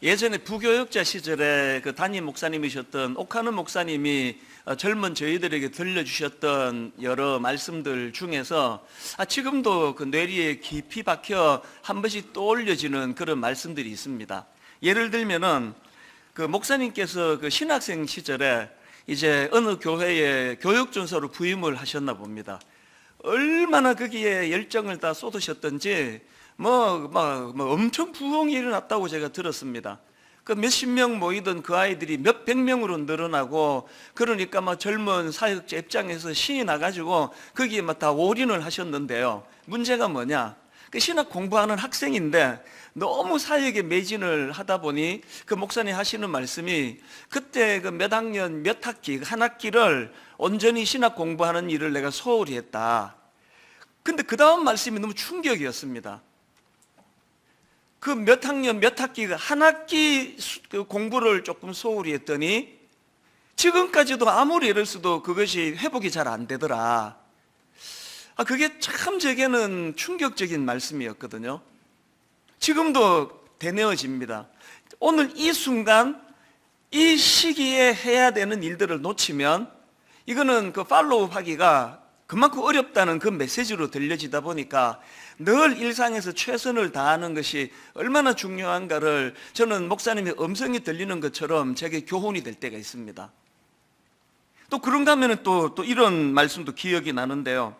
예전에 부교역자 시절에 그 담임 목사님이셨던 옥하는 목사님이 젊은 저희들에게 들려주셨던 여러 말씀들 중에서 지금도 그 뇌리에 깊이 박혀 한 번씩 떠올려지는 그런 말씀들이 있습니다. 예를 들면은 그 목사님께서 그 신학생 시절에 이제 어느 교회에 교육전사로 부임을 하셨나 봅니다. 얼마나 거기에 열정을 다 쏟으셨던지 엄청 부흥이 일어났다고 제가 들었습니다. 그 몇십 명 모이던 그 아이들이 몇백 명으로 늘어나고, 그러니까 막 젊은 사역자 입장에서 신이 나가지고 거기에 막 다 올인을 하셨는데요. 문제가 뭐냐? 그 신학 공부하는 학생인데 너무 사역에 매진을 하다 보니 그 목사님 하시는 말씀이, 그때 그 몇 학년 몇 학기 한 학기를 온전히 신학 공부하는 일을 내가 소홀히 했다. 근데 그 다음 말씀이 너무 충격이었습니다. 그 몇 학년 몇 학기 한 학기 공부를 조금 소홀히 했더니 지금까지도 아무리 이랬어도 그것이 회복이 잘 안 되더라. 그게 참 제게는 충격적인 말씀이었거든요. 지금도 되뇌어집니다. 오늘 이 순간 이 시기에 해야 되는 일들을 놓치면 이거는 그 팔로우 하기가 그만큼 어렵다는 그 메시지로 들려지다 보니까 늘 일상에서 최선을 다하는 것이 얼마나 중요한가를 저는 목사님의 음성이 들리는 것처럼 제게 교훈이 될 때가 있습니다. 또 그런가 하면 또 이런 말씀도 기억이 나는데요.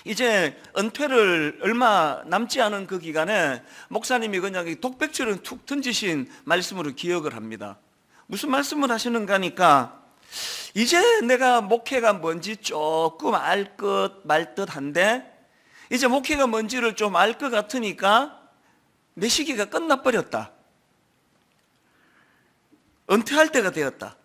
이제 은퇴를 얼마 남지 않은 그 기간에 목사님이 그냥 독백처럼 툭 던지신 말씀으로 기억을 합니다. 무슨 말씀을 하시는가 하니까, 이제 내가 목회가 뭔지 조금 알 것 말 듯한데 이제 목회가 뭔지를 좀 알 것 같으니까 내 시기가 끝나버렸다. 은퇴할 때가 되었다.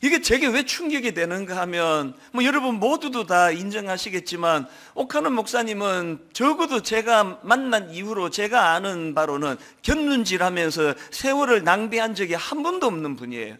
이게 제게 왜 충격이 되는가 하면, 여러분 모두도 다 인정하시겠지만 옥하는 목사님은 적어도 제가 만난 이후로 제가 아는 바로는 곁눈질하면서 세월을 낭비한 적이 한 번도 없는 분이에요.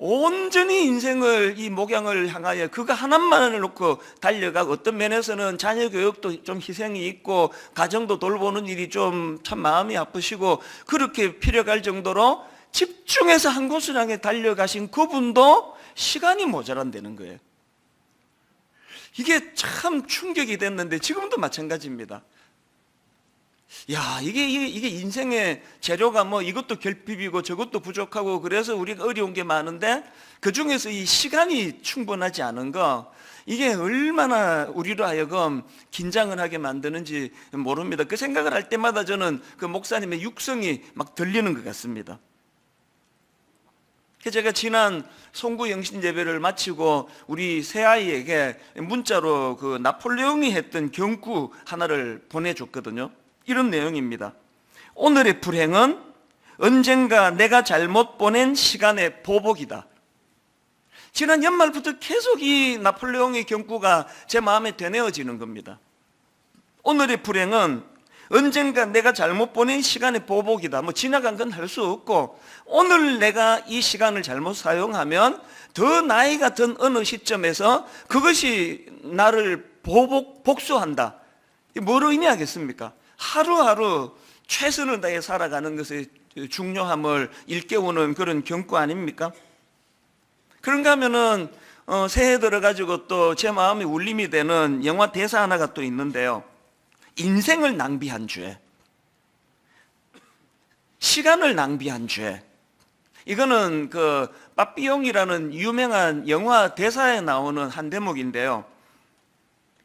온전히 인생을 이 목양을 향하여 그거 하나만을 놓고 달려가고, 어떤 면에서는 자녀 교육도 좀 희생이 있고 가정도 돌보는 일이 좀 참 마음이 아프시고 그렇게 필요할 정도로 집중해서 한 곳을 향해 달려가신 그분도 시간이 모자란다는 거예요. 이게 참 충격이 됐는데 지금도 마찬가지입니다. 이게 인생의 재료가 이것도 결핍이고 저것도 부족하고 그래서 우리가 어려운 게 많은데 그 중에서 이 시간이 충분하지 않은 거, 이게 얼마나 우리로 하여금 긴장을 하게 만드는지 모릅니다. 그 생각을 할 때마다 저는 그 목사님의 육성이 막 들리는 것 같습니다. 제가 지난 송구 영신 예배를 마치고 우리 새아이에게 문자로 그 나폴레옹이 했던 경구 하나를 보내줬거든요. 이런 내용입니다. 오늘의 불행은 언젠가 내가 잘못 보낸 시간의 보복이다. 지난 연말부터 계속 이 나폴레옹의 경구가 제 마음에 되뇌어지는 겁니다. 오늘의 불행은 언젠가 내가 잘못 보낸 시간의 보복이다. 지나간 건 할 수 없고 오늘 내가 이 시간을 잘못 사용하면 더 나이가 든 어느 시점에서 그것이 나를 복수한다. 뭘 의미하겠습니까? 하루하루 최선을 다해 살아가는 것의 중요함을 일깨우는 그런 경고 아닙니까? 그런가 하면은 새해 들어가지고 또 제 마음에 울림이 되는 영화 대사 하나가 또 있는데요. 인생을 낭비한 죄, 시간을 낭비한 죄. 이거는 그 빠삐용이라는 유명한 영화 대사에 나오는 한 대목인데요.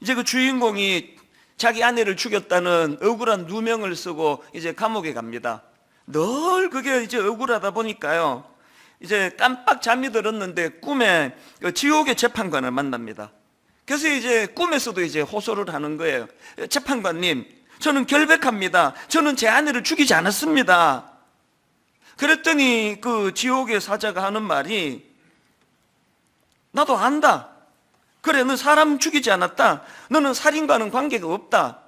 이제 그 주인공이 자기 아내를 죽였다는 억울한 누명을 쓰고 이제 감옥에 갑니다. 늘 그게 이제 억울하다 보니까요. 이제 깜빡 잠이 들었는데 꿈에 그 지옥의 재판관을 만납니다. 그래서 이제 꿈에서도 이제 호소를 하는 거예요. 재판관님, 저는 결백합니다. 저는 제 아내를 죽이지 않았습니다. 그랬더니 그 지옥의 사자가 하는 말이, 나도 안다. 그래, 너 사람 죽이지 않았다. 너는 살인과는 관계가 없다.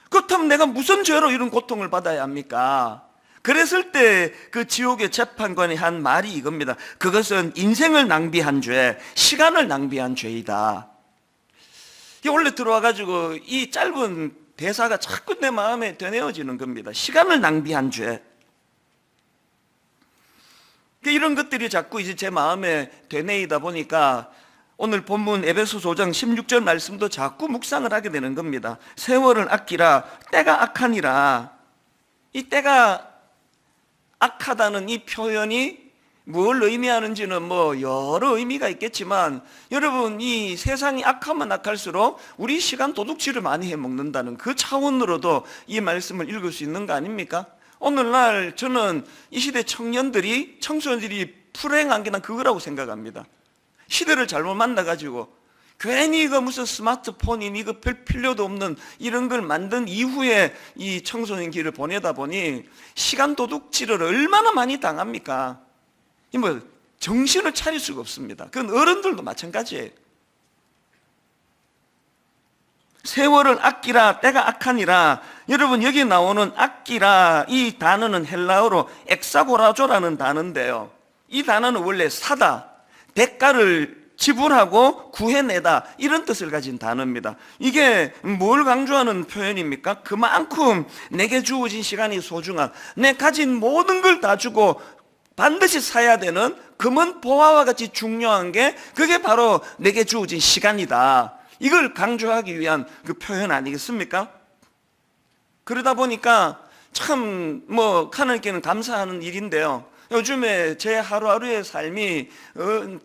그렇다면 내가 무슨 죄로 이런 고통을 받아야 합니까? 그랬을 때 그 지옥의 재판관이 한 말이 이겁니다. 그것은 인생을 낭비한 죄, 시간을 낭비한 죄이다. 원래 들어와가지고 이 짧은 대사가 자꾸 내 마음에 되뇌어지는 겁니다. 시간을 낭비한 죄. 이런 것들이 자꾸 이제 제 마음에 되뇌이다 보니까 오늘 본문 에베소서 5장 16절 말씀도 자꾸 묵상을 하게 되는 겁니다. 세월을 아끼라 때가 악하니라. 이 때가 악하다는 이 표현이 뭘 의미하는지는 뭐 여러 의미가 있겠지만, 여러분, 이 세상이 악하면 악할수록 우리 시간 도둑질을 많이 해먹는다는 그 차원으로도 이 말씀을 읽을 수 있는 거 아닙니까? 오늘날 저는 이 시대 청소년들이 불행한 게 난 그거라고 생각합니다. 시대를 잘못 만나가지고 괜히 이거 무슨 스마트폰이니 이거 별 필요도 없는 이런 걸 만든 이후에 이 청소년 길을 보내다 보니 시간 도둑질을 얼마나 많이 당합니까? 이 뭐 정신을 차릴 수가 없습니다. 그건 어른들도 마찬가지예요. 세월을 아끼라 때가 악하니라. 여러분, 여기 나오는 아끼라 이 단어는 헬라어로 엑사고라조라는 단어인데요, 이 단어는 원래 사다, 대가를 지불하고 구해내다, 이런 뜻을 가진 단어입니다. 이게 뭘 강조하는 표현입니까? 그만큼 내게 주어진 시간이 소중한, 내 가진 모든 걸 다 주고 반드시 사야 되는 금은 보화와 같이 중요한 게 그게 바로 내게 주어진 시간이다, 이걸 강조하기 위한 그 표현 아니겠습니까? 그러다 보니까 참 하나님께는 감사하는 일인데요, 요즘에 제 하루하루의 삶이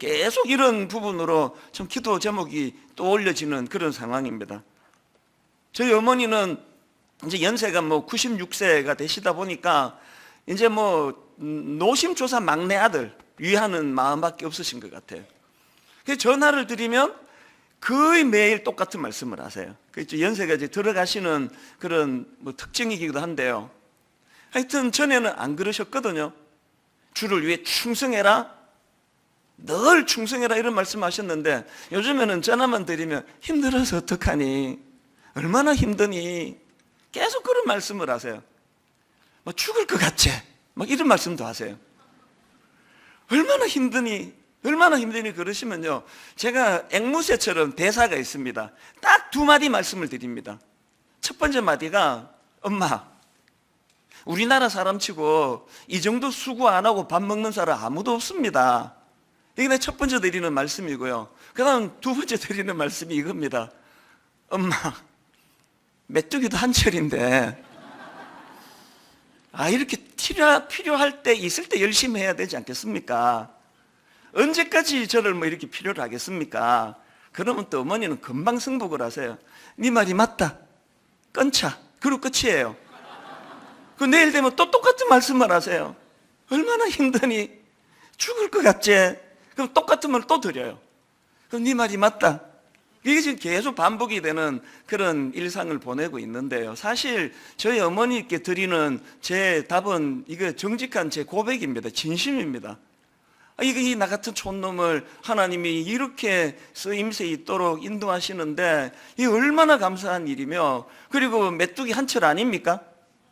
계속 이런 부분으로 참 기도 제목이 떠올려지는 그런 상황입니다. 저희 어머니는 이제 연세가 96세가 되시다 보니까 이제 노심초사 막내 아들 위하는 마음밖에 없으신 것 같아요. 그래서 전화를 드리면 거의 매일 똑같은 말씀을 하세요. 연세가 이제 들어가시는 그런 특징이기도 한데요, 하여튼 전에는 안 그러셨거든요. 주를 위해 충성해라, 늘 충성해라, 이런 말씀하셨는데 요즘에는 전화만 드리면 힘들어서 어떡하니, 얼마나 힘드니, 계속 그런 말씀을 하세요. 죽을 것 같지, 이런 말씀도 하세요. 얼마나 힘드니 그러시면요, 제가 앵무새처럼 대사가 있습니다. 딱 두 마디 말씀을 드립니다. 첫 번째 마디가, 엄마, 우리나라 사람치고 이 정도 수고 안 하고 밥 먹는 사람 아무도 없습니다. 이게 내 첫 번째 드리는 말씀이고요. 그 다음 두 번째 드리는 말씀이 이겁니다. 엄마, 메뚜기도 한철인데 이렇게 필요할 때 있을 때 열심히 해야 되지 않겠습니까? 언제까지 저를 이렇게 필요로 하겠습니까? 그러면 또 어머니는 금방 승복을 하세요. 네 말이 맞다, 끊자, 그리고 끝이에요. 그 내일 되면 또 똑같은 말씀을 하세요. 얼마나 힘드니, 죽을 것 같지? 그럼 똑같은 말 또 드려요. 그럼 네 말이 맞다. 이게 지금 계속 반복이 되는 그런 일상을 보내고 있는데요, 사실 저희 어머니께 드리는 제 답은 이거 정직한 제 고백입니다. 진심입니다. 이 나 같은 촌놈을 하나님이 이렇게 쓰임새 있도록 인도하시는데 이게 얼마나 감사한 일이며, 그리고 메뚜기 한철 아닙니까?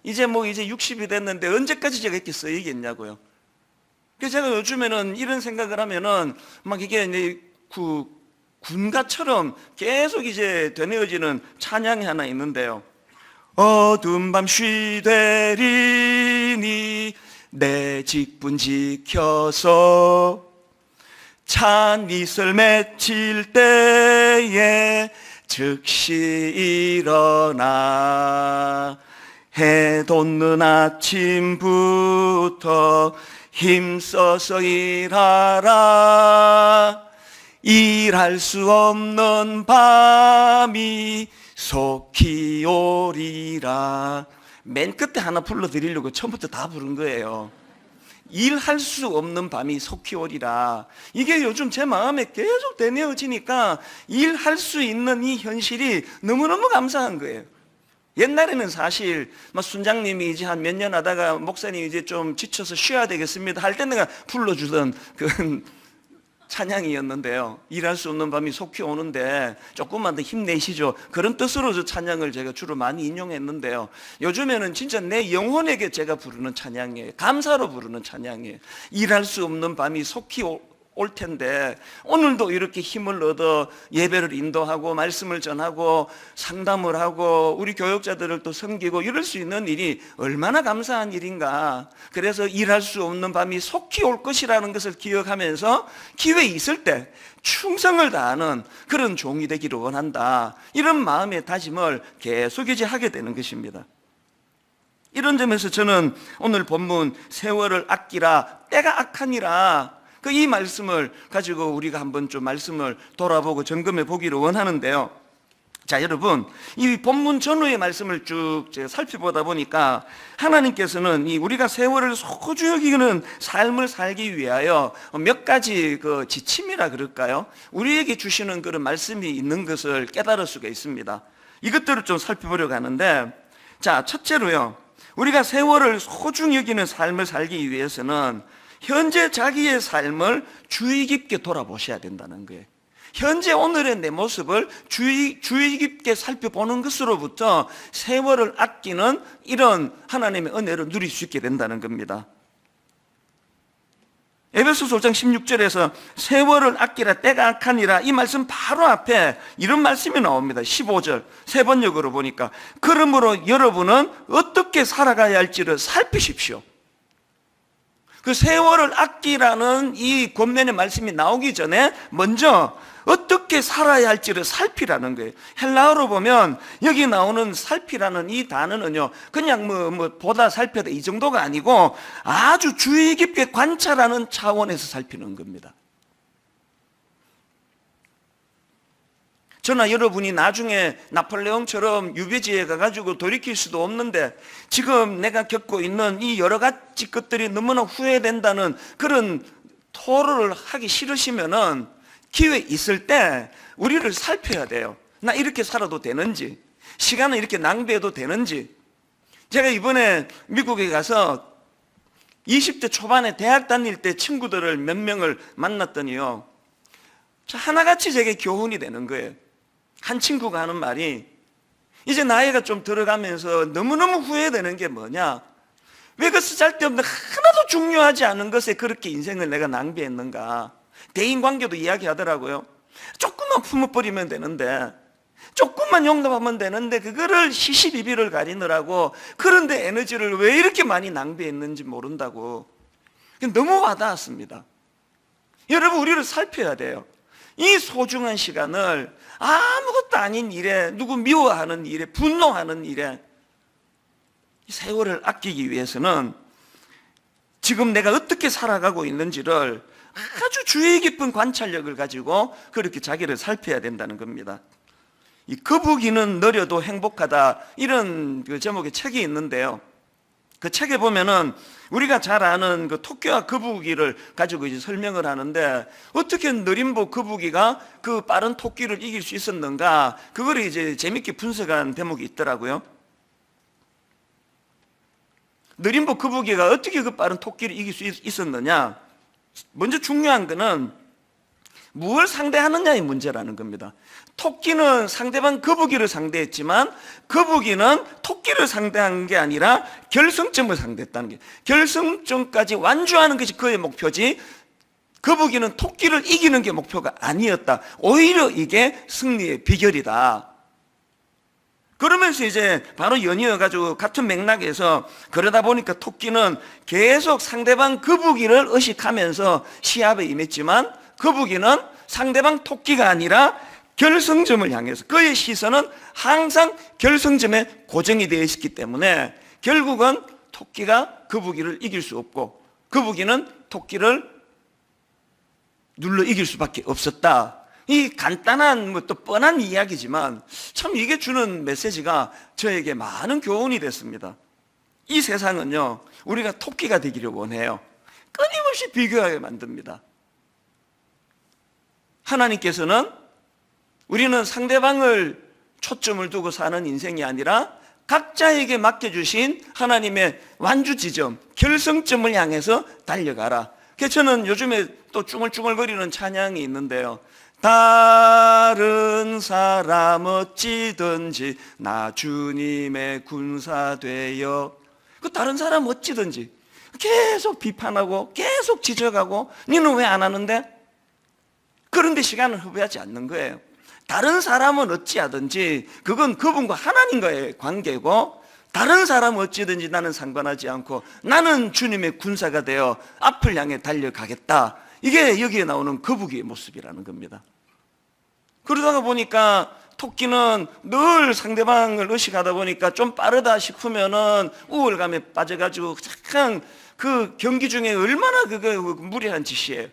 이제 60이 됐는데 언제까지 제가 이렇게 써야겠냐고요. 그래서 제가 요즘에는 이런 생각을 하면은 이게 군가처럼 계속 이제 되뇌어지는 찬양이 하나 있는데요. 어두운 밤 쉬되리니 내 직분 지켜서 찬 이슬 맺힐 때에 즉시 일어나 해 돋는 아침부터 힘써서 일하라. 일할 수 없는 밤이 속히 오리라. 맨 끝에 하나 불러드리려고 처음부터 다 부른 거예요. 일할 수 없는 밤이 속히 오리라. 이게 요즘 제 마음에 계속 되뇌어지니까 일할 수 있는 이 현실이 너무너무 감사한 거예요. 옛날에는 사실 순장님이 이제 한 몇 년 하다가 목사님 이제 좀 지쳐서 쉬어야 되겠습니다 할 때 내가 불러주던 그 찬양이었는데요, 일할 수 없는 밤이 속히 오는데 조금만 더 힘내시죠, 그런 뜻으로 저 찬양을 제가 주로 많이 인용했는데요, 요즘에는 진짜 내 영혼에게 제가 부르는 찬양이에요. 감사로 부르는 찬양이에요. 일할 수 없는 밤이 속히 올 텐데 오늘도 이렇게 힘을 얻어 예배를 인도하고 말씀을 전하고 상담을 하고 우리 교역자들을 또 섬기고 이럴 수 있는 일이 얼마나 감사한 일인가. 그래서 일할 수 없는 밤이 속히 올 것이라는 것을 기억하면서 기회 있을 때 충성을 다하는 그런 종이 되기를 원한다. 이런 마음의 다짐을 계속 이제 하게 되는 것입니다. 이런 점에서 저는 오늘 본문 세월을 아끼라 때가 악하니라 이 말씀을 가지고 우리가 한번 좀 말씀을 돌아보고 점검해 보기를 원하는데요. 자, 여러분, 이 본문 전후의 말씀을 쭉 살펴보다 보니까 하나님께서는 우리가 세월을 소중히 여기는 삶을 살기 위하여 몇 가지 그 지침이라 그럴까요? 우리에게 주시는 그런 말씀이 있는 것을 깨달을 수가 있습니다. 이것들을 좀 살펴보려고 하는데, 자, 첫째로요, 우리가 세월을 소중히 여기는 삶을 살기 위해서는 현재 자기의 삶을 주의 깊게 돌아보셔야 된다는 거예요. 현재 오늘의 내 모습을 주의 깊게 살펴보는 것으로부터 세월을 아끼는 이런 하나님의 은혜를 누릴 수 있게 된다는 겁니다. 에베소서 5장 16절에서 세월을 아끼라 때가 악하니라 이 말씀 바로 앞에 이런 말씀이 나옵니다. 15절 세 번역으로 보니까 그러므로 여러분은 어떻게 살아가야 할지를 살피십시오. 그 세월을 아끼라는 이 권면의 말씀이 나오기 전에 먼저 어떻게 살아야 할지를 살피라는 거예요. 헬라어로 보면 여기 나오는 살피라는 이 단어는요, 그냥 보다 살펴다 이 정도가 아니고 아주 주의 깊게 관찰하는 차원에서 살피는 겁니다. 저나 여러분이 나중에 나폴레옹처럼 유배지에 가가지고 돌이킬 수도 없는데 지금 내가 겪고 있는 이 여러 가지 것들이 너무나 후회된다는 그런 토로를 하기 싫으시면은 기회 있을 때 우리를 살펴야 돼요. 나 이렇게 살아도 되는지, 시간을 이렇게 낭비해도 되는지. 제가 이번에 미국에 가서 20대 초반에 대학 다닐 때 친구들을 몇 명을 만났더니요, 하나같이 제게 교훈이 되는 거예요. 한 친구가 하는 말이 이제 나이가 좀 들어가면서 너무너무 후회되는 게 뭐냐, 왜 그 쓰잘데없는 하나도 중요하지 않은 것에 그렇게 인생을 내가 낭비했는가. 대인관계도 이야기하더라고요. 조금만 품어버리면 되는데, 조금만 용납하면 되는데 그거를 시시비비를 가리느라고 그런데 에너지를 왜 이렇게 많이 낭비했는지 모른다고. 너무 와닿았습니다. 여러분, 우리를 살펴야 돼요. 이 소중한 시간을 아무것도 아닌 일에, 누구 미워하는 일에, 분노하는 일에, 세월을 아끼기 위해서는 지금 내가 어떻게 살아가고 있는지를 아주 주의 깊은 관찰력을 가지고 그렇게 자기를 살펴야 된다는 겁니다. 이 거북이는 느려도 행복하다, 이런 그 제목의 책이 있는데요, 그 책에 보면은 우리가 잘 아는 그 토끼와 거북이를 가지고 이제 설명을 하는데, 어떻게 느림보 거북이가 그 빠른 토끼를 이길 수 있었는가, 그거를 이제 재밌게 분석한 대목이 있더라고요. 느림보 거북이가 어떻게 그 빠른 토끼를 이길 수 있었느냐, 먼저 중요한 거는 무엇을 상대하느냐의 문제라는 겁니다. 토끼는 상대방 거북이를 상대했지만 거북이는 토끼를 상대한 게 아니라 결승점을 상대했다는 게, 결승점까지 완주하는 것이 그의 목표지 거북이는 토끼를 이기는 게 목표가 아니었다. 오히려 이게 승리의 비결이다. 그러면서 이제 바로 연이어가지고 같은 맥락에서, 그러다 보니까 토끼는 계속 상대방 거북이를 의식하면서 시합에 임했지만 거북이는 상대방 토끼가 아니라 결승점을 향해서, 그의 시선은 항상 결승점에 고정이 되어 있었기 때문에 결국은 토끼가 거북이를 이길 수 없고 거북이는 토끼를 눌러 이길 수밖에 없었다. 이 간단한 또 뻔한 이야기지만 참 이게 주는 메시지가 저에게 많은 교훈이 됐습니다. 이 세상은요, 우리가 토끼가 되기를 원해요. 끊임없이 비교하게 만듭니다. 하나님께서는 우리는 상대방을 초점을 두고 사는 인생이 아니라 각자에게 맡겨주신 하나님의 완주 지점, 결승점을 향해서 달려가라. 그래서 저는 요즘에 또 쭝얼쭝얼거리는 찬양이 있는데요, 다른 사람 어찌든지 나 주님의 군사 되어, 그 다른 사람 어찌든지 계속 비판하고 계속 지적하고, 너는 왜 안 하는데? 그런데 시간을 허비하지 않는 거예요. 다른 사람은 어찌하든지 그건 그분과 하나님과의 관계고, 다른 사람은 어찌든지 나는 상관하지 않고 나는 주님의 군사가 되어 앞을 향해 달려가겠다. 이게 여기에 나오는 거북이의 모습이라는 겁니다. 그러다가 보니까 토끼는 늘 상대방을 의식하다 보니까 좀 빠르다 싶으면은 우월감에 빠져가지고 잠깐 그 경기 중에 얼마나 그거 무리한 짓이에요.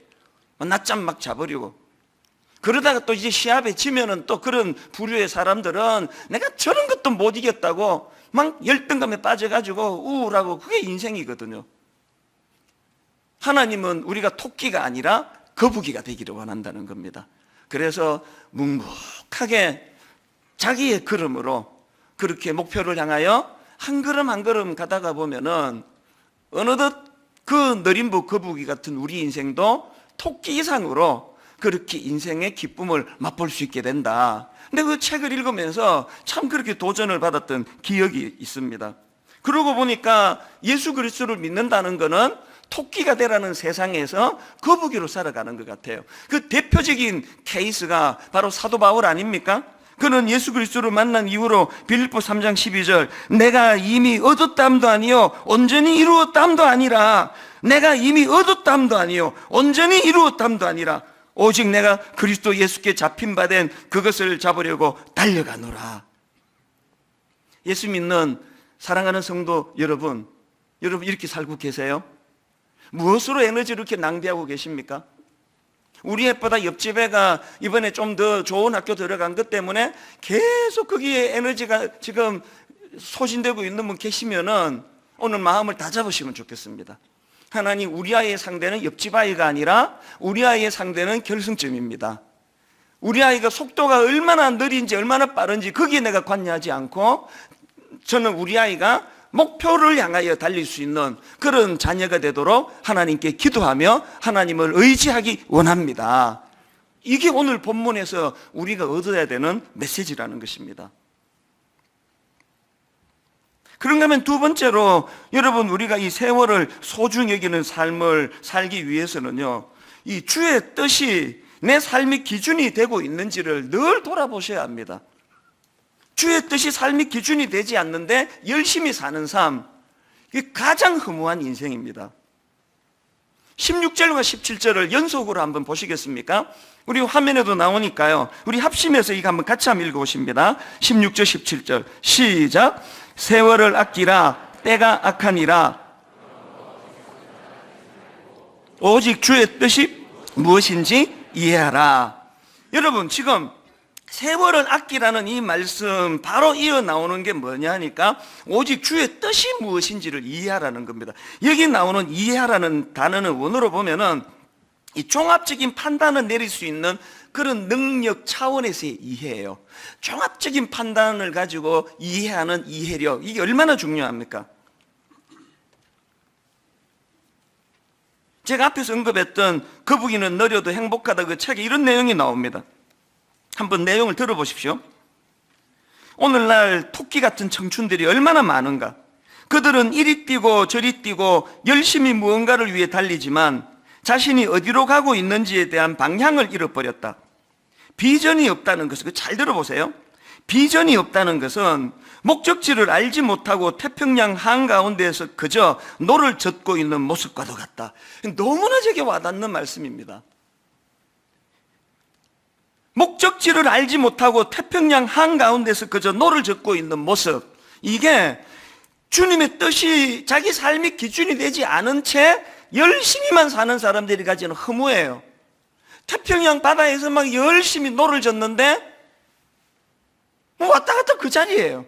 낮잠 막 자버리고. 그러다가 또 이제 시합에 지면은 또 그런 부류의 사람들은 내가 저런 것도 못 이겼다고 막 열등감에 빠져가지고 우울하고, 그게 인생이거든요. 하나님은 우리가 토끼가 아니라 거북이가 되기를 원한다는 겁니다. 그래서 묵묵하게 자기의 걸음으로 그렇게 목표를 향하여 한 걸음 한 걸음 가다가 보면은 어느덧 그 느림부 거북이 같은 우리 인생도 토끼 이상으로 그렇게 인생의 기쁨을 맛볼 수 있게 된다. 근데 그 책을 읽으면서 참 그렇게 도전을 받았던 기억이 있습니다. 그러고 보니까 예수 그리스도를 믿는다는 것은 토끼가 되라는 세상에서 거북이로 살아가는 것 같아요. 그 대표적인 케이스가 바로 사도 바울 아닙니까? 그는 예수 그리스도를 만난 이후로 빌립보 3장 12절 내가 이미 얻었담도 아니요 온전히 이루었담도 아니라, 내가 이미 얻었담도 아니요 온전히 이루었담도 아니라 오직 내가 그리스도 예수께 잡힌 바 된 그것을 잡으려고 달려가노라. 예수 믿는 사랑하는 성도 여러분 이렇게 살고 계세요? 무엇으로 에너지를 이렇게 낭비하고 계십니까? 우리 애보다 옆집 애가 이번에 좀 더 좋은 학교 들어간 것 때문에 계속 거기에 에너지가 지금 소진되고 있는 분 계시면은 오늘 마음을 다 잡으시면 좋겠습니다. 하나님, 우리 아이의 상대는 옆집 아이가 아니라 우리 아이의 상대는 결승점입니다. 우리 아이가 속도가 얼마나 느린지 얼마나 빠른지 거기에 내가 관여하지 않고, 저는 우리 아이가 목표를 향하여 달릴 수 있는 그런 자녀가 되도록 하나님께 기도하며 하나님을 의지하기 원합니다. 이게 오늘 본문에서 우리가 얻어야 되는 메시지라는 것입니다. 그런가 하면 두 번째로, 여러분, 우리가 이 세월을 소중히 여기는 삶을 살기 위해서는요, 이 주의 뜻이 내 삶의 기준이 되고 있는지를 늘 돌아보셔야 합니다. 주의 뜻이 삶의 기준이 되지 않는데 열심히 사는 삶, 이게 가장 허무한 인생입니다. 16절과 17절을 연속으로 한번 보시겠습니까? 우리 화면에도 나오니까요, 우리 합심해서 이거 한번 같이 한번 읽어보십니다. 16절 17절 시작. 세월을 아끼라 때가 악하니라. 오직 주의 뜻이 무엇인지 이해하라. 여러분, 지금 세월을 아끼라는 이 말씀 바로 이어 나오는 게 뭐냐 하니까 오직 주의 뜻이 무엇인지를 이해하라는 겁니다. 여기 나오는 이해하라는 단어는 원어로 보면은 이 종합적인 판단을 내릴 수 있는 그런 능력 차원에서의 이해예요. 종합적인 판단을 가지고 이해하는 이해력, 이게 얼마나 중요합니까? 제가 앞에서 언급했던 거북이는 느려도 행복하다 그 책에 이런 내용이 나옵니다. 한번 내용을 들어보십시오. 오늘날 토끼 같은 청춘들이 얼마나 많은가. 그들은 이리 뛰고 저리 뛰고 열심히 무언가를 위해 달리지만 자신이 어디로 가고 있는지에 대한 방향을 잃어버렸다. 비전이 없다는 것은, 잘 들어보세요. 비전이 없다는 것은 목적지를 알지 못하고 태평양 한가운데에서 그저 노를 젓고 있는 모습과도 같다. 너무나 제게 와닿는 말씀입니다. 목적지를 알지 못하고 태평양 한가운데서 그저 노를 젓고 있는 모습, 이게 주님의 뜻이 자기 삶의 기준이 되지 않은 채 열심히만 사는 사람들이 가지는 허무예요. 태평양 바다에서 막 열심히 노를 젓는데 왔다 갔다 그 자리예요.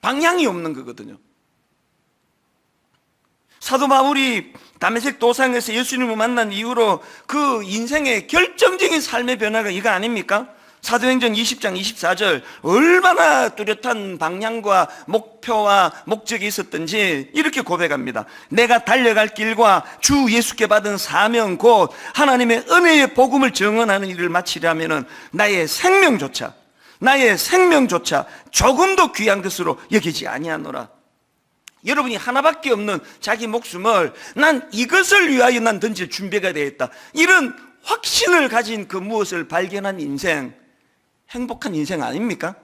방향이 없는 거거든요. 사도 바울이 다메섹 도상에서 예수님을 만난 이후로 그 인생의 결정적인 삶의 변화가 이거 아닙니까? 사도행전 20장 24절 얼마나 뚜렷한 방향과 목표와 목적이 있었던지 이렇게 고백합니다. 내가 달려갈 길과 주 예수께 받은 사명 곧 하나님의 은혜의 복음을 증언하는 일을 마치려면 나의 생명조차 조금도 귀한 것으로 여기지 아니하노라. 여러분이 하나밖에 없는 자기 목숨을 난 이것을 위하여 난 던질 준비가 되어 있다, 이런 확신을 가진 그 무엇을 발견한 인생, 행복한 인생 아닙니까?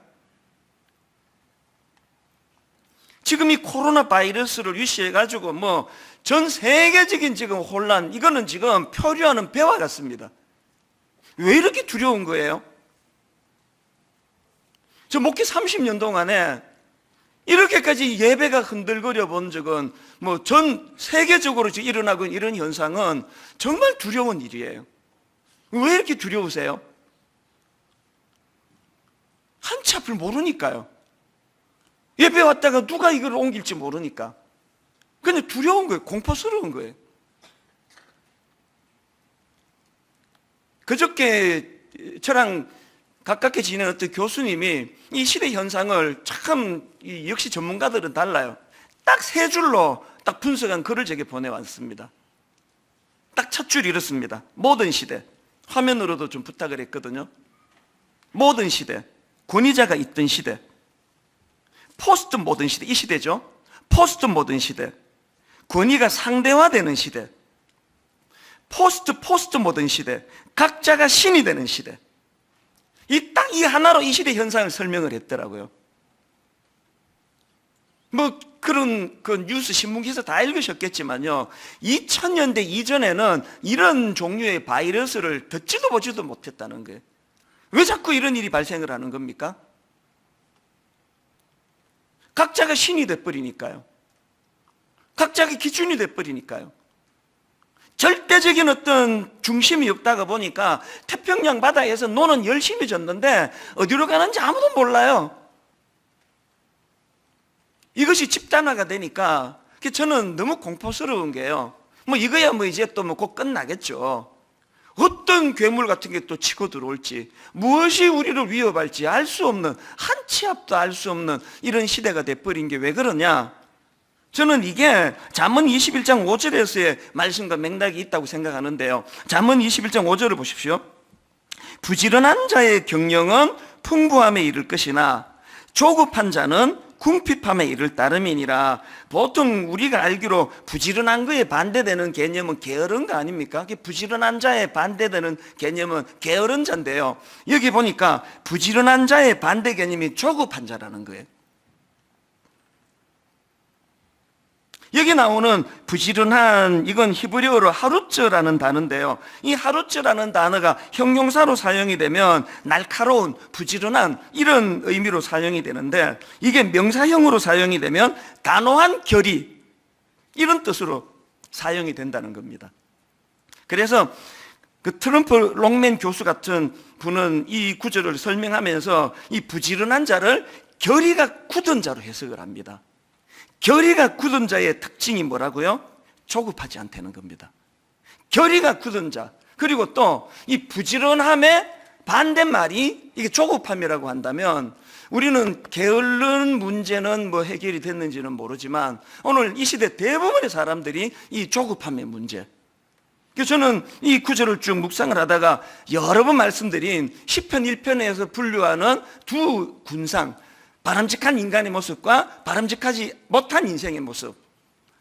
지금 이 코로나 바이러스를 유시해가지고 전 세계적인 지금 혼란, 이거는 지금 표류하는 배와 같습니다. 왜 이렇게 두려운 거예요? 저 목회 30년 동안에 이렇게까지 예배가 흔들거려 본 적은 전 세계적으로 일어나고 있는 이런 현상은 정말 두려운 일이에요. 왜 이렇게 두려우세요? 한치 앞을 모르니까요. 예배 왔다가 누가 이걸 옮길지 모르니까. 그냥 두려운 거예요. 공포스러운 거예요. 그저께 저랑 가깝게 지낸 어떤 교수님이 이 시대 현상을 참 역시 전문가들은 달라요. 딱 세 줄로 딱 분석한 글을 제게 보내왔습니다. 딱 첫 줄이 이렇습니다. 모든 시대. 화면으로도 좀 부탁을 했거든요. 모든 시대. 권위자가 있던 시대. 포스트 모던 시대. 이 시대죠. 포스트 모던 시대. 권위가 상대화되는 시대. 포스트 모던 시대. 각자가 신이 되는 시대. 딱 이 하나로 이 시대 현상을 설명을 했더라고요. 그런 그 뉴스 신문 기사 다 읽으셨겠지만요, 2000년대 이전에는 이런 종류의 바이러스를 듣지도 보지도 못했다는 거예요. 왜 자꾸 이런 일이 발생을 하는 겁니까? 각자가 신이 돼버리니까요. 각자가 기준이 돼버리니까요. 절대적인 어떤 중심이 없다가 보니까 태평양 바다에서 노는 열심히 졌는데 어디로 가는지 아무도 몰라요. 이것이 집단화가 되니까 저는 너무 공포스러운 게요. 이거야 이제 또 곧 끝나겠죠. 어떤 괴물 같은 게 또 치고 들어올지, 무엇이 우리를 위협할지 알 수 없는, 한치 앞도 알 수 없는 이런 시대가 돼버린 게 왜 그러냐? 저는 이게 잠언 21장 5절에서의 말씀과 맥락이 있다고 생각하는데요. 잠언 21장 5절을 보십시오. 부지런한 자의 경영은 풍부함에 이를 것이나 조급한 자는 궁핍함에 이를 따름이니라. 보통 우리가 알기로 부지런한 거에 반대되는 개념은 게으른 거 아닙니까? 부지런한 자에 반대되는 개념은 게으른 자인데요, 여기 보니까 부지런한 자의 반대 개념이 조급한 자라는 거예요. 여기 나오는 부지런한, 이건 히브리어로 하루츠라는 단어인데요, 이 하루츠라는 단어가 형용사로 사용이 되면 날카로운, 부지런한 이런 의미로 사용이 되는데, 이게 명사형으로 사용이 되면 단호한 결의, 이런 뜻으로 사용이 된다는 겁니다. 그래서 그 트럼프 롱맨 교수 같은 분은 이 구절을 설명하면서 이 부지런한 자를 결의가 굳은 자로 해석을 합니다. 결의가 굳은 자의 특징이 뭐라고요? 조급하지 않다는 겁니다. 결의가 굳은 자. 그리고 또 이 부지런함의 반대말이 이게 조급함이라고 한다면, 우리는 게으른 문제는 해결이 됐는지는 모르지만 오늘 이 시대 대부분의 사람들이 이 조급함의 문제. 그래서 저는 이 구절을 쭉 묵상을 하다가 여러 번 말씀드린 시편 1편에서 분류하는 두 군상, 바람직한 인간의 모습과 바람직하지 못한 인생의 모습,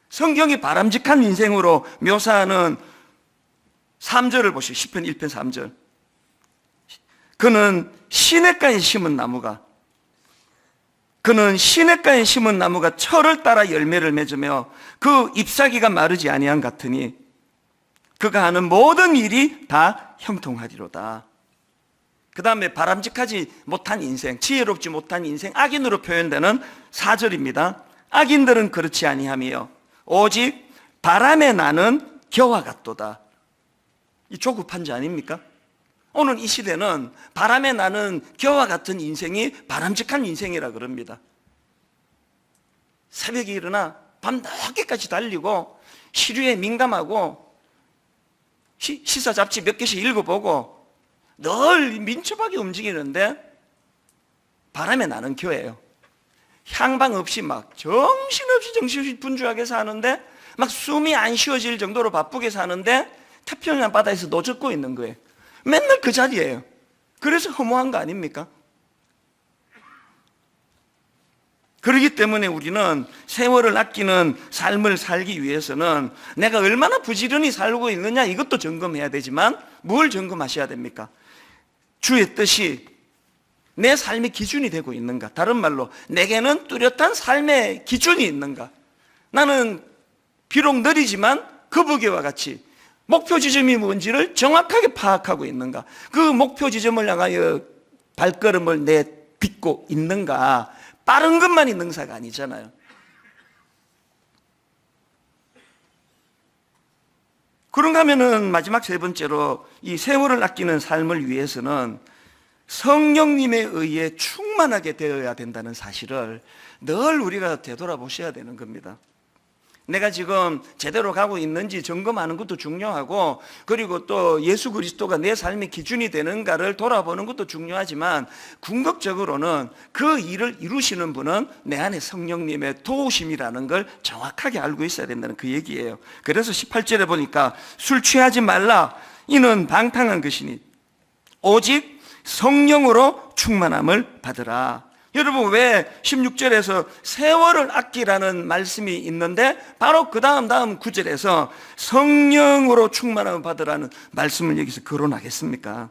성경이 바람직한 인생으로 묘사하는 3절을 보시죠. 시편 1편 3절. 그는 시냇가에 심은 나무가 철을 따라 열매를 맺으며 그 잎사귀가 마르지 아니한 같으니 그가 하는 모든 일이 다 형통하리로다. 그 다음에 바람직하지 못한 인생, 지혜롭지 못한 인생, 악인으로 표현되는 4절입니다. 악인들은 그렇지 아니하며 오직 바람에 나는 겨와 같도다. 이 조급한 자 아닙니까? 오늘 이 시대는 바람에 나는 겨와 같은 인생이 바람직한 인생이라 그럽니다. 새벽에 일어나 밤 늦게까지 달리고 시류에 민감하고 시사 잡지 몇 개씩 읽어보고 늘 민첩하게 움직이는데 바람에 나는 겨예요. 향방 없이 막 정신없이 분주하게 사는데, 막 숨이 안 쉬어질 정도로 바쁘게 사는데 태평양 바다에서 노젓고 있는 거예요. 맨날 그 자리예요. 그래서 허무한 거 아닙니까? 그렇기 때문에 우리는 세월을 아끼는 삶을 살기 위해서는 내가 얼마나 부지런히 살고 있느냐 이것도 점검해야 되지만 뭘 점검하셔야 됩니까? 주의 뜻이 내 삶의 기준이 되고 있는가? 다른 말로 내게는 뚜렷한 삶의 기준이 있는가? 나는 비록 느리지만 거북이와 같이 목표 지점이 뭔지를 정확하게 파악하고 있는가? 그 목표 지점을 향하여 발걸음을 내딛고 있는가? 빠른 것만이 능사가 아니잖아요. 그런가 하면은 마지막 세 번째로 이 세월을 아끼는 삶을 위해서는 성령님에 의해 충만하게 되어야 된다는 사실을 늘 우리가 되돌아보셔야 되는 겁니다. 내가 지금 제대로 가고 있는지 점검하는 것도 중요하고, 그리고 또 예수 그리스도가 내 삶의 기준이 되는가를 돌아보는 것도 중요하지만, 궁극적으로는 그 일을 이루시는 분은 내 안에 성령님의 도우심이라는 걸 정확하게 알고 있어야 된다는 그 얘기예요. 그래서 18절에 보니까 술 취하지 말라, 이는 방탕한 것이니 오직 성령으로 충만함을 받으라. 여러분, 왜 16절에서 세월을 아끼라는 말씀이 있는데 바로 그 다음 9절에서 성령으로 충만함을 받으라는 말씀을 여기서 거론하겠습니까?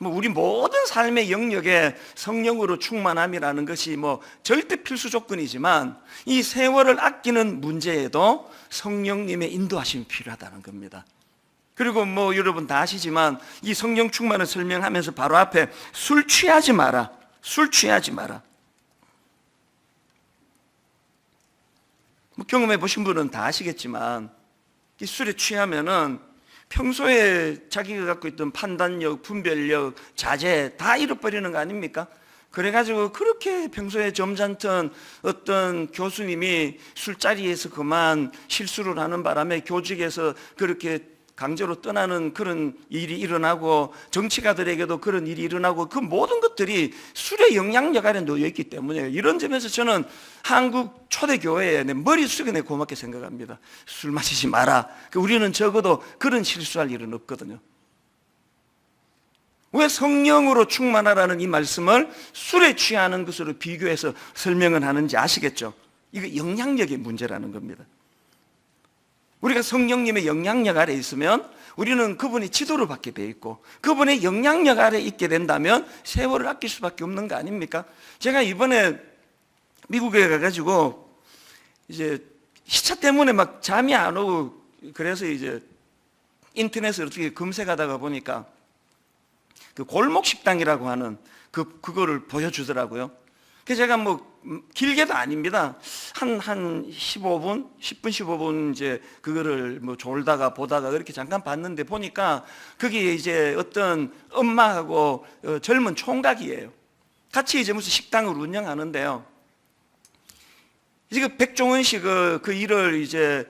우리 모든 삶의 영역에 성령으로 충만함이라는 것이 절대 필수 조건이지만, 이 세월을 아끼는 문제에도 성령님의 인도하심이 필요하다는 겁니다. 그리고 여러분 다 아시지만 이 성령 충만을 설명하면서 바로 앞에 술 취하지 마라, 술 취하지 마라. 경험해 보신 분은 다 아시겠지만 이 술에 취하면은 평소에 자기가 갖고 있던 판단력, 분별력, 자제 다 잃어버리는 거 아닙니까? 그래가지고 그렇게 평소에 점잖던 어떤 교수님이 술자리에서 그만 실수를 하는 바람에 교직에서 그렇게 강제로 떠나는 그런 일이 일어나고, 정치가들에게도 그런 일이 일어나고, 그 모든 것들이 술의 영향력 아래 놓여 있기 때문에, 이런 점에서 저는 한국 초대교회에 내 머릿속에 내 고맙게 생각합니다. 술 마시지 마라. 우리는 적어도 그런 실수할 일은 없거든요. 왜 성령으로 충만하라는 이 말씀을 술에 취하는 것으로 비교해서 설명을 하는지 아시겠죠? 이거 영향력의 문제라는 겁니다. 우리가 성령님의 영향력 아래 있으면 우리는 그분의 지도를 받게 돼 있고, 그분의 영향력 아래 있게 된다면 세월을 아낄 수밖에 없는 거 아닙니까? 제가 이번에 미국에 가가지고 이제 시차 때문에 막 잠이 안 오고, 그래서 이제 인터넷을 어떻게 검색하다가 보니까 그 골목 식당이라고 하는 그거를 보여주더라고요. 그래서 제가 길게도 아닙니다. 한 15분, 10분, 15분 이제 그거를 졸다가 보다가 그렇게 잠깐 봤는데, 보니까 그게 이제 어떤 엄마하고 젊은 총각이에요. 같이 이제 무슨 식당을 운영하는데요. 이제 그 백종원 씨 그 일을 이제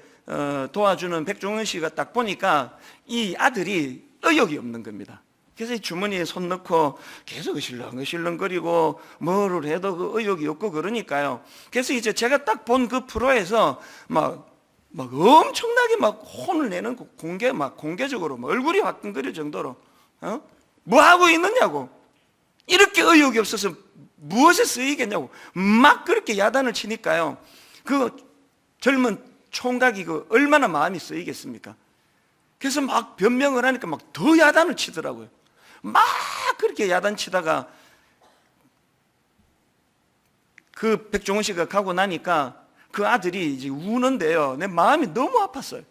도와주는 백종원 씨가 딱 보니까 이 아들이 의욕이 없는 겁니다. 그래서 주머니에 손 넣고 계속 으실렁거리고 뭐를 해도 그 의욕이 없고 그러니까요. 그래서 이제 제가 딱 본 그 프로에서 막 엄청나게 혼을 내는 공개적으로 얼굴이 화끈거릴 정도로 뭐 하고 있느냐고, 이렇게 의욕이 없어서 무엇에 쓰이겠냐고 막 그렇게 야단을 치니까요. 그 젊은 총각이 얼마나 마음이 쓰이겠습니까? 그래서 막 변명을 하니까 더 야단을 치더라고요. 막 그렇게 야단치다가 그 백종원 씨가 가고 나니까 그 아들이 이제 우는데요. 내 마음이 너무 아팠어요.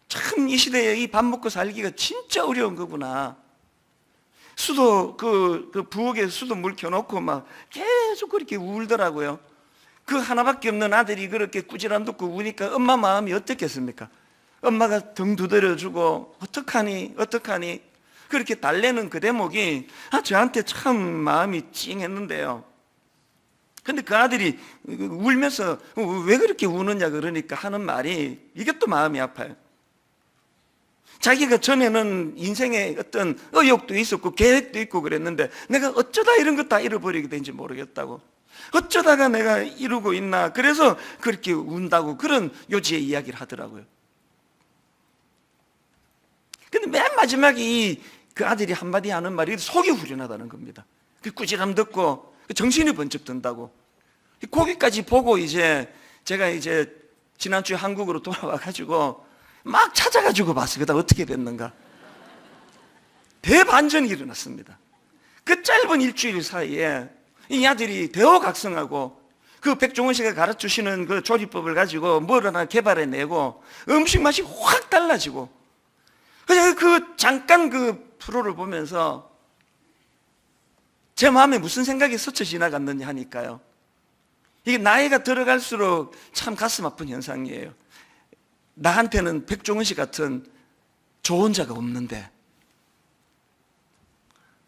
참 이 시대에 이 밥 먹고 살기가 진짜 어려운 거구나. 수도 그 부엌에 수도 물 켜놓고 막 계속 그렇게 울더라고요. 그 하나밖에 없는 아들이 그렇게 꾸지람 듣고 우니까 엄마 마음이 어떻겠습니까? 엄마가 등 두드려주고 어떡하니 그렇게 달래는 그 대목이 저한테 참 마음이 찡했는데요. 근데 그 아들이 울면서 왜 그렇게 우느냐 그러니까 하는 말이, 이게 또 마음이 아파요. 자기가 전에는 인생에 어떤 의욕도 있었고 계획도 있고 그랬는데 내가 어쩌다 이런 거 다 잃어버리게 된지 모르겠다고, 어쩌다가 내가 이러고 있나, 그래서 그렇게 운다고 그런 요지의 이야기를 하더라고요. 근데 맨 마지막에 그 아들이 한마디 하는 말이 속이 후련하다는 겁니다. 그 꾸지람 듣고 정신이 번쩍 든다고. 거기까지 보고 제가 지난주에 한국으로 돌아와가지고 막 찾아가지고 봤어요. 그다음 어떻게 됐는가. 대반전이 일어났습니다. 그 짧은 일주일 사이에 이 아들이 대호각성하고 그 백종원 씨가 가르치시는 그 조리법을 가지고 뭘 하나 개발해내고 음식 맛이 확 달라지고, 그래서 그 잠깐 그 프로를 보면서 제 마음에 무슨 생각이 스쳐 지나갔느냐 하니까요, 이게 나이가 들어갈수록 참 가슴 아픈 현상이에요. 나한테는 백종원 씨 같은 좋은 자가 없는데,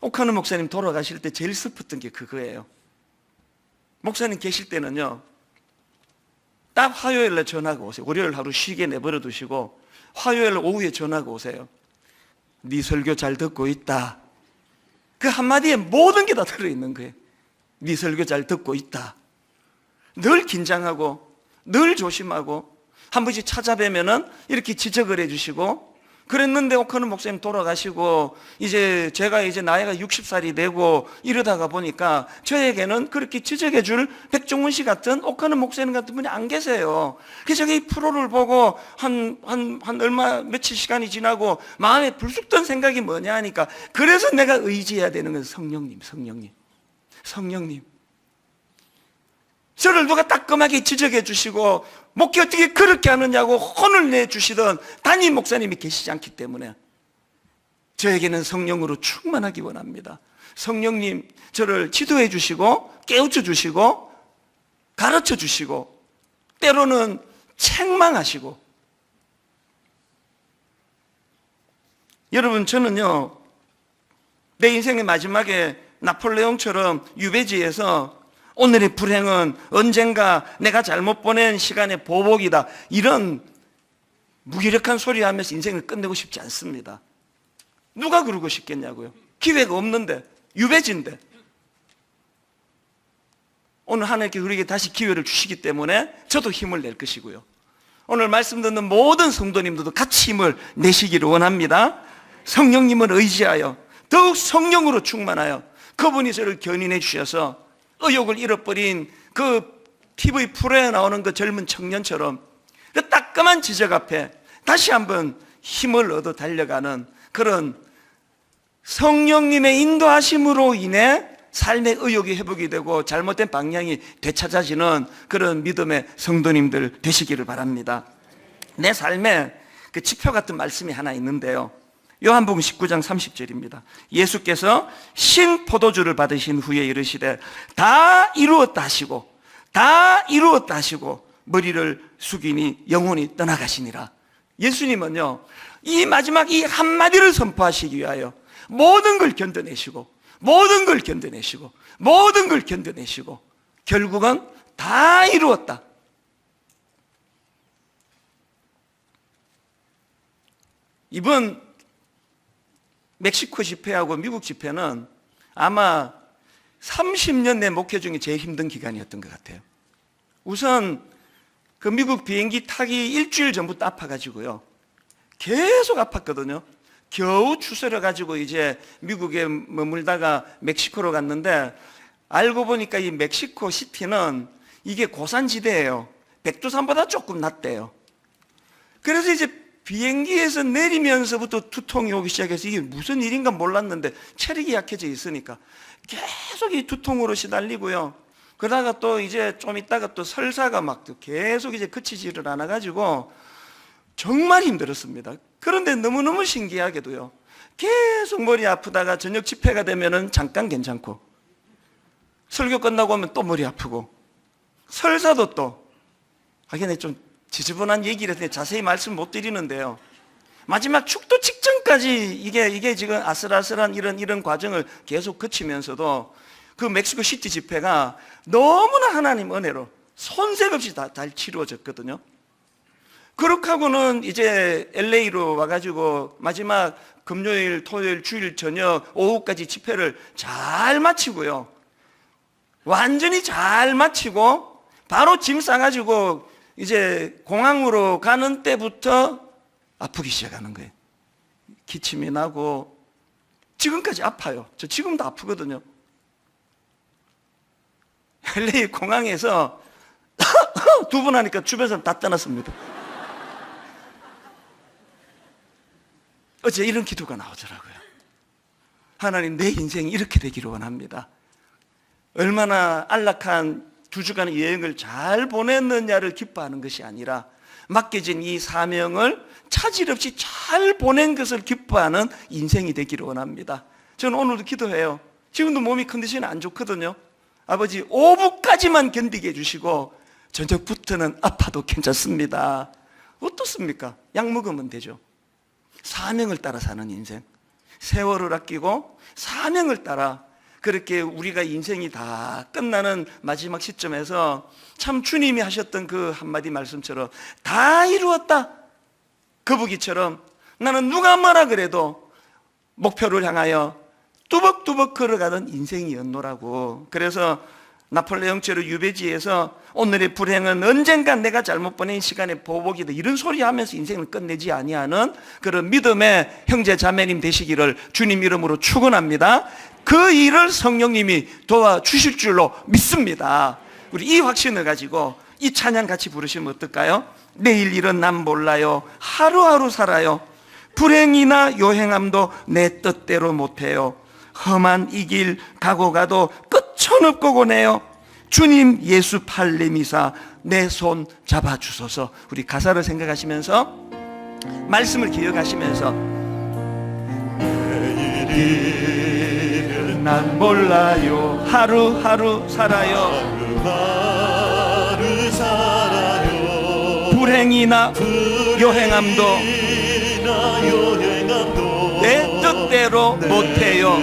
옥하는 목사님 돌아가실 때 제일 슬펐던 게 그거예요. 목사님 계실 때는요, 딱 화요일날 전화가 오세요. 월요일 하루 쉬게 내버려 두시고 화요일 오후에 전화가 오세요. 네 설교 잘 듣고 있다. 그 한마디에 모든 게 다 들어있는 거예요. 네 설교 잘 듣고 있다. 늘 긴장하고 늘 조심하고 한 번씩 찾아뵈면은 이렇게 지적을 해주시고 그랬는데, 옥하는 목사님 돌아가시고 제가 나이가 60살이 되고 이러다가 보니까 저에게는 그렇게 지적해 줄 백종원 씨 같은, 옥하는 목사님 같은 분이 안 계세요. 그래서 제가 이 프로를 보고 며칠 시간이 지나고 마음에 불쑥 든 생각이 뭐냐 하니까, 그래서 내가 의지해야 되는 건 성령님. 저를 누가 따끔하게 지적해 주시고 목회 어떻게 그렇게 하느냐고 혼을 내주시던 담임 목사님이 계시지 않기 때문에 저에게는 성령으로 충만하기 원합니다. 성령님 저를 지도해 주시고 깨우쳐 주시고 가르쳐 주시고 때로는 책망하시고. 여러분, 저는요, 내 인생의 마지막에 나폴레옹처럼 유배지에서 오늘의 불행은 언젠가 내가 잘못 보낸 시간의 보복이다, 이런 무기력한 소리 하면서 인생을 끝내고 싶지 않습니다. 누가 그러고 싶겠냐고요. 기회가 없는데, 유배지인데. 오늘 하나님께 우리에게 다시 기회를 주시기 때문에 저도 힘을 낼 것이고요, 오늘 말씀 듣는 모든 성도님들도 같이 힘을 내시기를 원합니다. 성령님을 의지하여 더욱 성령으로 충만하여 그분이 저를 견인해 주셔서 의욕을 잃어버린 그 TV 프로에 나오는 그 젊은 청년처럼 그 따끔한 지적 앞에 다시 한번 힘을 얻어 달려가는 그런 성령님의 인도하심으로 인해 삶의 의욕이 회복이 되고 잘못된 방향이 되찾아지는 그런 믿음의 성도님들 되시기를 바랍니다. 내 삶에 그 지표 같은 말씀이 하나 있는데요, 요한복음 19장 30절입니다. 예수께서 신 포도주를 받으신 후에 이르시되 다 이루었다 하시고 머리를 숙이니 영혼이 떠나가시니라. 예수님은요, 이 마지막 이 한마디를 선포하시기 위하여 모든 걸 견뎌내시고 결국은 다 이루었다. 이번 멕시코 집회하고 미국 집회는 아마 30년 내 목회 중에 제일 힘든 기간이었던 것 같아요. 우선 그 미국 비행기 타기 일주일 전부터 아파가지고요, 계속 아팠거든요. 겨우 추스려가지고 미국에 머물다가 멕시코로 갔는데, 알고 보니까 이 멕시코 시티는 이게 고산지대예요. 백두산보다 조금 낮대요. 그래서 비행기에서 내리면서부터 두통이 오기 시작해서 이게 무슨 일인가 몰랐는데 체력이 약해져 있으니까 계속 이 두통으로 시달리고요. 그러다가 또 좀 있다가 또 설사가 막 계속 그치지를 않아가지고 정말 힘들었습니다. 그런데 너무너무 신기하게도요, 계속 머리 아프다가 저녁 집회가 되면은 잠깐 괜찮고, 설교 끝나고 오면 또 머리 아프고, 설사도 또, 하긴 좀 지저분한 얘기를 해서 자세히 말씀 못 드리는데요, 마지막 축도 직전까지 이게 지금 아슬아슬한 이런 과정을 계속 거치면서도 그 멕시코 시티 집회가 너무나 하나님 은혜로 손색 없이 잘 치루어졌거든요. 그렇게 하고는 LA로 와가지고 마지막 금요일, 토요일, 주일 저녁 오후까지 집회를 잘 마치고요, 완전히 잘 마치고 바로 짐 싸가지고 공항으로 가는 때부터 아프기 시작하는 거예요. 기침이 나고 지금까지 아파요. 저 지금도 아프거든요. LA 공항에서 두 번 하니까 주변 사람 다 떠났습니다. 어제 이런 기도가 나오더라고요. 하나님, 내 인생이 이렇게 되기를 원합니다. 얼마나 안락한 2주간의 여행을 잘 보냈느냐를 기뻐하는 것이 아니라 맡겨진 이 사명을 차질 없이 잘 보낸 것을 기뻐하는 인생이 되기를 원합니다. 저는 오늘도 기도해요. 지금도 몸이 컨디션이 안 좋거든요. 아버지, 오후까지만 견디게 해주시고 저녁부터는 아파도 괜찮습니다. 어떻습니까? 약 먹으면 되죠. 사명을 따라 사는 인생, 세월을 아끼고 사명을 따라, 그렇게 우리가 인생이 다 끝나는 마지막 시점에서 참 주님이 하셨던 그 한마디 말씀처럼 다 이루었다, 거북이처럼 나는 누가 뭐라 그래도 목표를 향하여 뚜벅뚜벅 걸어가던 인생이었노라고. 그래서 나폴레옹체로 유배지에서 오늘의 불행은 언젠간 내가 잘못 보낸 시간의 보복이다, 이런 소리 하면서 인생을 끝내지 아니하는 그런 믿음의 형제 자매님 되시기를 주님 이름으로 축원합니다. 그 일을 성령님이 도와주실 줄로 믿습니다. 우리 이 확신을 가지고 이 찬양 같이 부르시면 어떨까요? 내일 일은 난 몰라요, 하루하루 살아요, 불행이나 요행함도 내 뜻대로 못해요, 험한 이 길 가고 가도 끝천없고 고네요, 주님 예수 팔 내미사 내 손 잡아주소서. 우리 가사를 생각하시면서 말씀을 기억하시면서 내일은 난 몰라요, 하루하루 살아요, 하루하루 살아요, 불행이나 요행함도 내 뜻대로 못해요,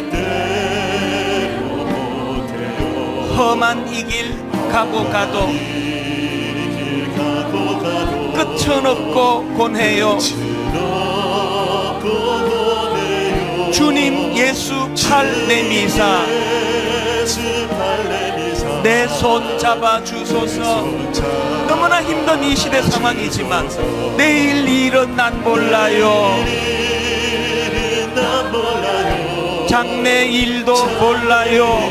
험한 이 길 가고 가도 끝은 없고 곤해요, 주님 예수 팔 내미사 내 손 잡아주소서. 너무나 힘든 이 시대 상황이지만 내일 일은 난 몰라요, 장래 일도 몰라요,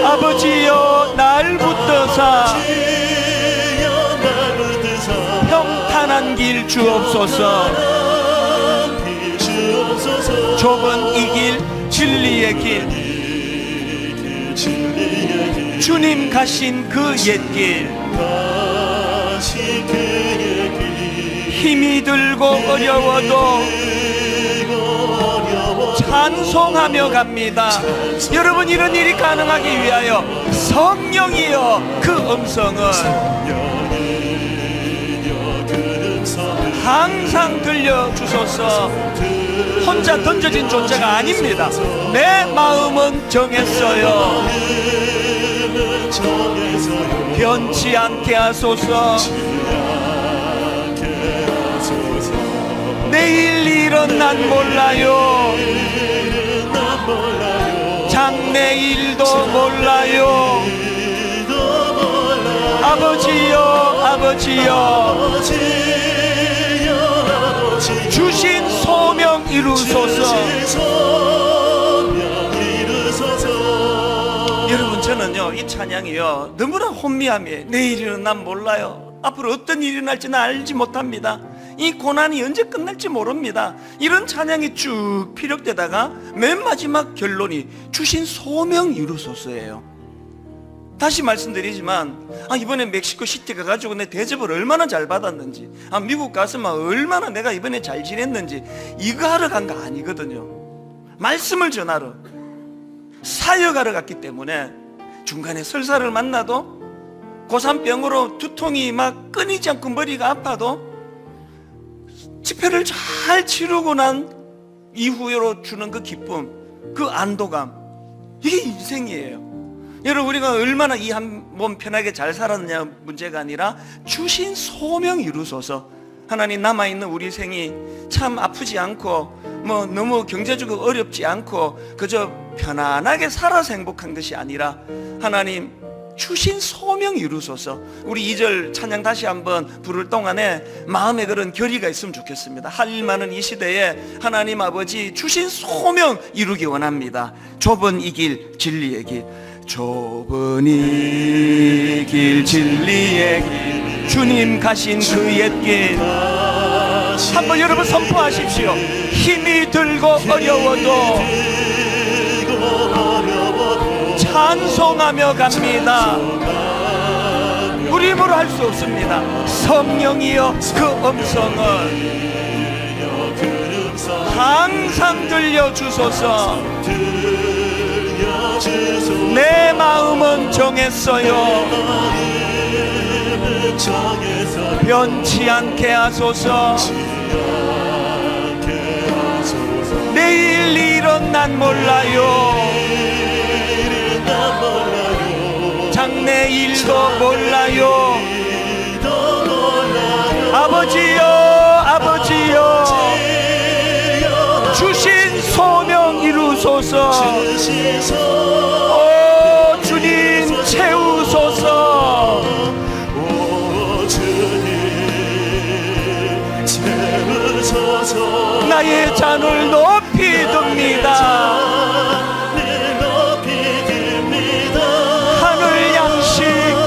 아버지여 날 붙드사 평탄한 길 주옵소서. 좁은 이 길 진리의 길, 주님 가신 그 옛길, 힘이 들고 어려워도 찬송하며 갑니다. 여러분, 이런 일이 가능하기 위하여 성령이여 그 음성을 항상 들려주소서. 혼자 던져진 존재가 아닙니다. 내 마음은 정했어요. 변치 않게 하소서. 내일 일은 난 몰라요, 장래 일도 몰라요, 아버지여 아버지여 주신 소명 이루소서. 여러분, 저는요 이 찬양이요 너무나 혼미함이에요. 내일은 난 몰라요, 앞으로 어떤 일이 날지는 알지 못합니다, 이 고난이 언제 끝날지 모릅니다. 이런 찬양이 쭉 피력되다가 맨 마지막 결론이 주신 소명 이루소서예요. 다시 말씀드리지만 이번에 멕시코 시티 가가지고 내 대접을 얼마나 잘 받았는지, 미국 가서만 얼마나 내가 이번에 잘 지냈는지 이거 하러 간 거 아니거든요. 말씀을 전하러, 사역하러 갔기 때문에 중간에 설사를 만나도 고산병으로 두통이 막 끊이지 않고 머리가 아파도 집회를 잘 치르고 난 이후로 주는 그 기쁨, 그 안도감, 이게 인생이에요. 여러분, 우리가 얼마나 이 한 몸 편하게 잘 살았느냐 문제가 아니라 주신 소명 이루소서. 하나님, 남아있는 우리 생이 참 아프지 않고 너무 경제적으로 어렵지 않고 그저 편안하게 살아서 행복한 것이 아니라 하나님 주신 소명 이루소서. 우리 2절 찬양 다시 한번 부를 동안에 마음에 그런 결의가 있으면 좋겠습니다. 할 일 많은 이 시대에 하나님 아버지 주신 소명 이루기 원합니다. 좁은 이 길 진리의 길, 좁은 이 길 진리의 길 주님 가신 그 옛길 한번 여러분 선포하십시오. 힘이 들고 어려워도 찬송하며 갑니다. 우리 힘으로 할 수 없습니다. 성령이여 그 음성을 항상 들려주소서. 내 마음은 정했어요. 변치 않게 하소서. 내일 일은 난 몰라요. 장래 일도 몰라요. 아버지여 아버지여 주신 소명 이루소서. 오 주님 채우소서. 나의 잔을 높이 듭니다. 하늘 양식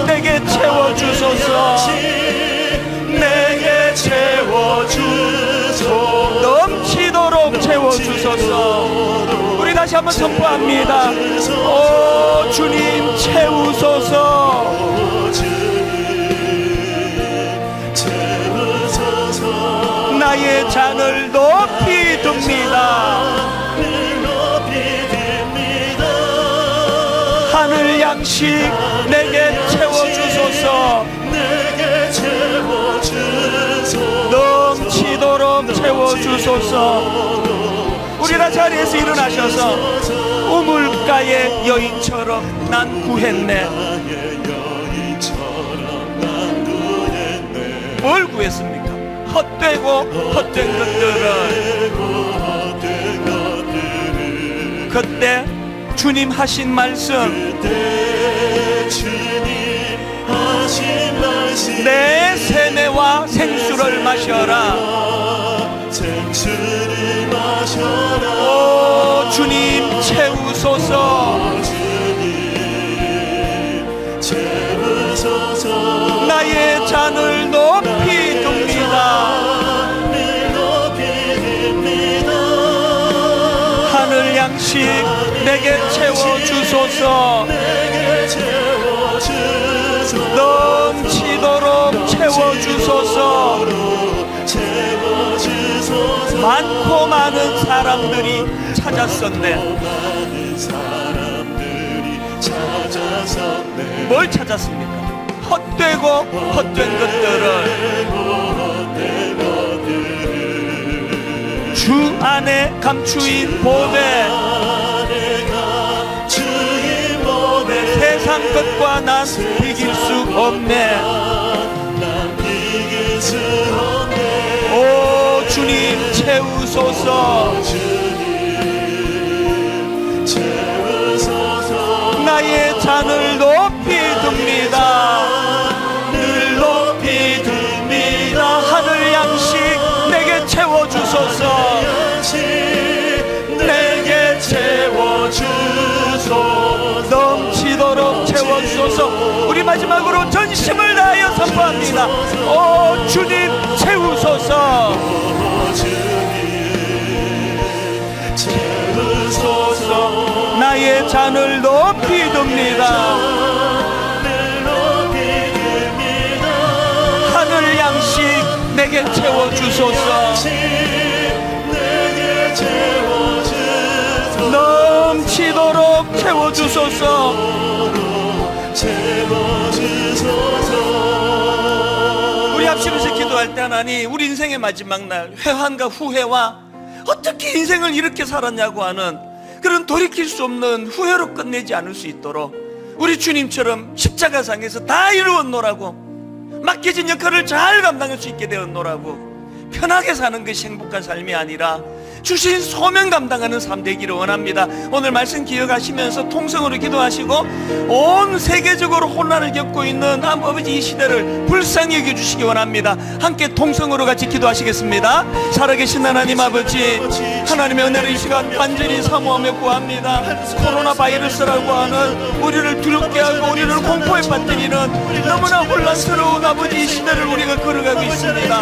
내게 채워주소서. 내게 채워주소서. 넘치도록 채워주소서. 우리 다시 한번 선포합니다. 오 주님 채우소서. 나의 잔을 높이 듭니다. 하늘 양식 내게 채워주소서. 넘치도록 채워주소서. 우리 다 자리에서 일어나셔서 우물가의 여인처럼 난 구했네. 뭘 구했습니까? 헛되고 헛된 것들을. 그때 주님 하신 말씀, 내 세매와 생수를 마셔라. 오 주님 채우소서. 나의 잔을 높이 듭니다. 하늘 양식 내게 채워주소서. 넘치도록 채워주소서. 많고 많은 사람들이 찾았었네. 뭘 찾았습니까? 헛되고 헛된 것들을. 주 안에 감추인 보배. 세상 것과 난 비길 수 없네. 오 주님 채우소서. 나의 잔을 높이 듭니다. 늘 높이 듭니다. 하늘 양식 내게 채워주소서. 내게 채워주소서. 넘치도록 채워주소서. 우리 마지막으로 전심을 다하여 선포합니다. 오 주님 채우소서. 채우소서. 나의 잔을 높이 듭니다. 하늘 양식 내게 채워주소서. 넘치도록 채워주소서. 우리 합심에서 기도할 때 하나님, 우리 인생의 마지막 날 회환과 후회와 어떻게 인생을 이렇게 살았냐고 하는 그런 돌이킬 수 없는 후회로 끝내지 않을 수 있도록 우리 주님처럼 십자가상에서 다 이루었노라고, 맡겨진 역할을 잘 감당할 수 있게 되었노라고, 편하게 사는 것이 행복한 삶이 아니라 주신 소명 감당하는 삶 되기를 원합니다. 오늘 말씀 기억하시면서 통성으로 기도하시고 온 세계적으로 혼란을 겪고 있는 아버지 이 시대를 불쌍히 여겨주시기 원합니다. 함께 통성으로 같이 기도하시겠습니다. 살아계신 하나님 아버지, 하나님의 은혜를 이 시간 간절히 사모하며 구합니다. 코로나 바이러스라고 하는 우리를 두렵게 하고 우리를 공포에 빠뜨리는 너무나 혼란스러운 아버지 이 시대를 우리가 걸어가고 있습니다.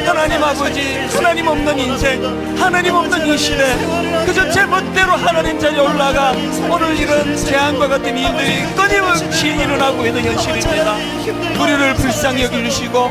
하나님 아버지, 하나님 없는 인생, 하나님 없는 이 시대, 그저 제 멋대로 하나님 자리에 올라가 오늘 이런 재앙과 같은 일들이 끊임없이 일어나고 있는 현실입니다. 우리를 불쌍히 여겨주시고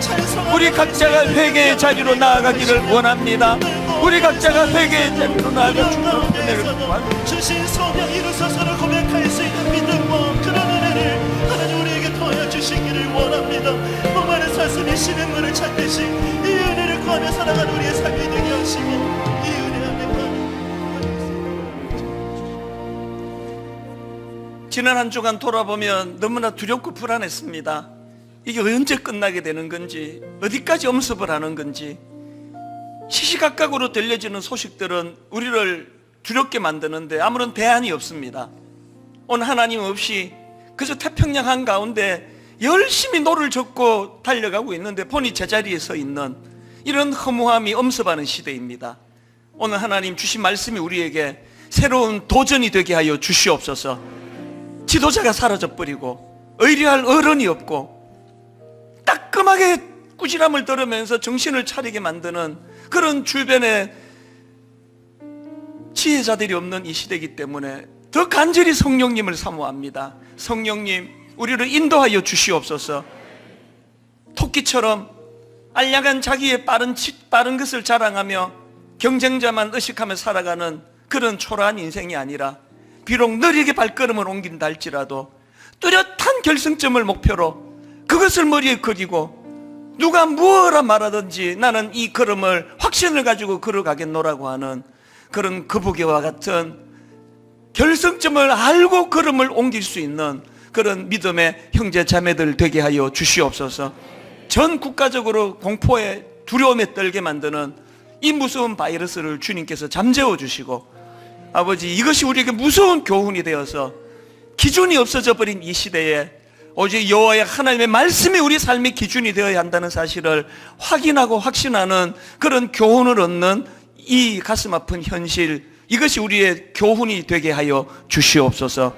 우리 각자가 회개의 자리로 나아가기를 원합니다. 우리 각자가 회개의 자리로 나아가 주님의 은혜를 구합니다. 주신 소명 이루소서를 고백할 수 있는 믿음과 그런 은혜를 하나님 우리에게 더하여 주시기를 원합니다. 목마른 사슴이 쉬는 물을 찾듯이 이 은혜를 구하며 살아가는 우리의 삶이 되게 하시고 이 은혜 앞에 지난 한 주간 돌아보면 너무나 두렵고 불안했습니다. 이게 언제 끝나게 되는 건지, 어디까지 엄습을 하는 건지, 시시각각으로 들려지는 소식들은 우리를 두렵게 만드는데 아무런 대안이 없습니다. 오늘 하나님 없이 그저 태평양 한가운데 열심히 노를 젓고 달려가고 있는데 본이 제자리에 서 있는 이런 허무함이 엄습하는 시대입니다. 오늘 하나님 주신 말씀이 우리에게 새로운 도전이 되게 하여 주시옵소서. 지도자가 사라져버리고 의뢰할 어른이 없고 따끔하게 꾸지람을 들으면서 정신을 차리게 만드는 그런 주변에 지혜자들이 없는 이 시대이기 때문에 더 간절히 성령님을 사모합니다. 성령님, 우리를 인도하여 주시옵소서. 토끼처럼 알량한 자기의 빠른 것을 자랑하며 경쟁자만 의식하며 살아가는 그런 초라한 인생이 아니라 비록 느리게 발걸음을 옮긴다 할지라도 뚜렷한 결승점을 목표로 그것을 머리에 그리고 누가 무엇라 말하든지 나는 이 걸음을 확신을 가지고 걸어가겠노라고 하는 그런 거북이와 같은 결승점을 알고 걸음을 옮길 수 있는 그런 믿음의 형제 자매들 되게 하여 주시옵소서. 전 국가적으로 공포에 두려움에 떨게 만드는 이 무서운 바이러스를 주님께서 잠재워 주시고 아버지, 이것이 우리에게 무서운 교훈이 되어서 기준이 없어져 버린 이 시대에 오직 여호와의 하나님의 말씀이 우리 삶의 기준이 되어야 한다는 사실을 확인하고 확신하는 그런 교훈을 얻는 이 가슴 아픈 현실, 이것이 우리의 교훈이 되게 하여 주시옵소서.